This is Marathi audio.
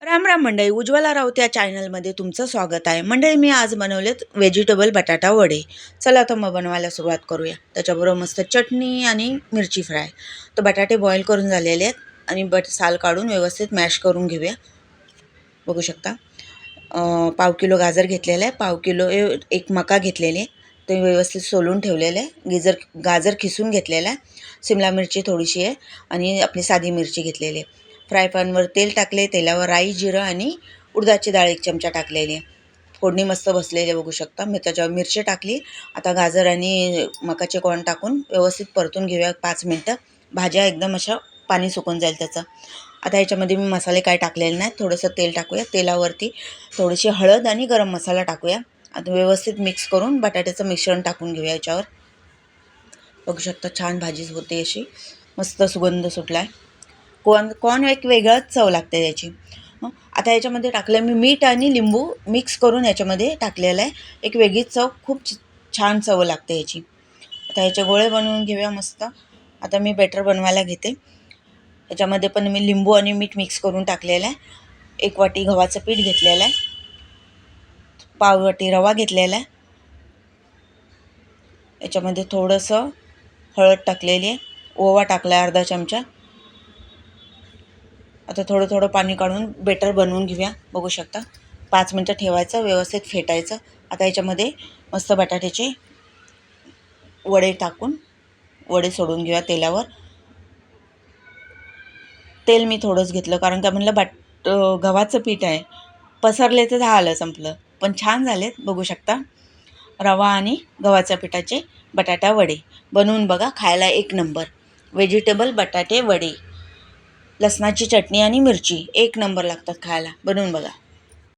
राम राम मंडळी, उज्ज्वला राऊत या चॅनलमध्ये तुमचं स्वागत आहे. मंडळी, मी आज बनवलेत व्हेजिटेबल बटाटा वडे. चला तर मग बनवायला सुरुवात करूया. त्याच्याबरोबर मस्त चटणी आणि मिरची फ्राय. तर बटाटे बॉईल करून झालेले आहेत आणि साल काढून व्यवस्थित मॅश करून घेऊया. बघू शकता. पाव किलो गाजर घेतलेलं आहे, पाव किलो एक मका घेतलेली आहे, ते व्यवस्थित सोलून ठेवलेलं आहे. गाजर खिसून घेतलेला आहे, शिमला मिरची थोडीशी आहे आणि आपली साधी मिरची घेतलेली आहे. फ्राय पॅनवर तेल टाकले, तेलावर राई, जिरं आणि उडदाची डाळ 1 चमचा टाकलेली आहे. फोडणी मस्त बसलेली बघू शकता. मी त्याच्यावर मिरची टाकली. आता गाजर आणि मकाचे कॉर्न टाकून व्यवस्थित परतून घेऊया 5 मिनटं. भाज्या एकदम अशा पाणी सुकून जाईल त्याचं. आता याच्यामध्ये मी मसाले काय टाकलेले नाहीत. थोडंसं तेल टाकूया. तेलावरती थोडीशी हळद आणि गरम मसाला टाकूया. आता व्यवस्थित मिक्स करून बटाट्याचं मिश्रण टाकून घेऊया याच्यावर. बघू शकता छान भाजी होते, अशी मस्त सुगंध सुटला आहे. कॉर्न एक वेगळंच चव लागते याची. आता याच्यामध्ये टाकलं मी मीठ आणि लिंबू मिक्स करून याच्यामध्ये टाकलेलं आहे. एक वेगळीच चव, खूप छान चव लागते याची. आता याचे गोळे बनवून घेऊया मस्त. आता मी बॅटर बनवायला घेते. याच्यामध्ये पण मी लिंबू आणि मीठ मिक्स करून टाकलेलं आहे. 1 वाटी गव्हाचं पीठ घेतलेलं आहे, पाव वाटी रवा घेतलेला आहे. याच्यामध्ये थोडंसं हळद टाकलेली आहे, ओवा टाकला आहे अर्धा चमचा. आता थोडं थोडं पाणी काढून बेटर बनवून घेऊया. बघू शकता. 5 मिनटं ठेवायचं, व्यवस्थित फेटायचं. आता याच्यामध्ये मस्त बटाट्याचे वडे टाकून वडे सोडून घेऊया तेलावर. तेल मी थोडंच घेतलं, कारण का म्हणलं गव्हाचं पीठ आहे, पसरले तर झालं संपलं. पण छान झालेत बघू शकता. रवा आणि गव्हाच्या पिठाचे बटाटा वडे बनवून बघा, खायला 1 नंबर. व्हेजिटेबल बटाटे वडे, लसणाची चटणी आणि मिरची 1 नंबर लागतात खायला. बनवून बघा.